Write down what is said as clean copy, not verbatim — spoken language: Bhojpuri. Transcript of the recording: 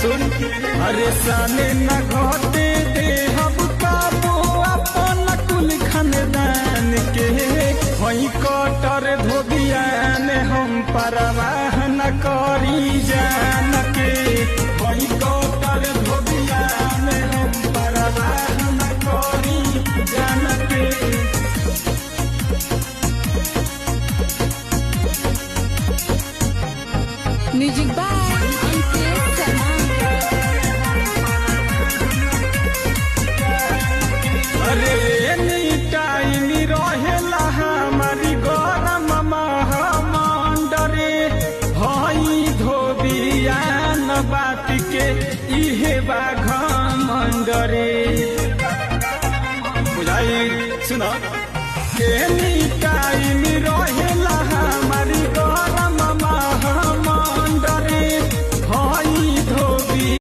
अरे साले न घटे दे हम काबो अपन कुल खानदान के हई कटर धोबियान हम परवाह न करी जान के हई कटर धोबियान हम परवाह न करी जान के। Music by Ankit Sharma. अरे एनी टाइम रहेला हमारी गरम महामंडरे हई धोबियान बात के इहे बाघमंडरे बुझाई सुनो एनी टाइम रहे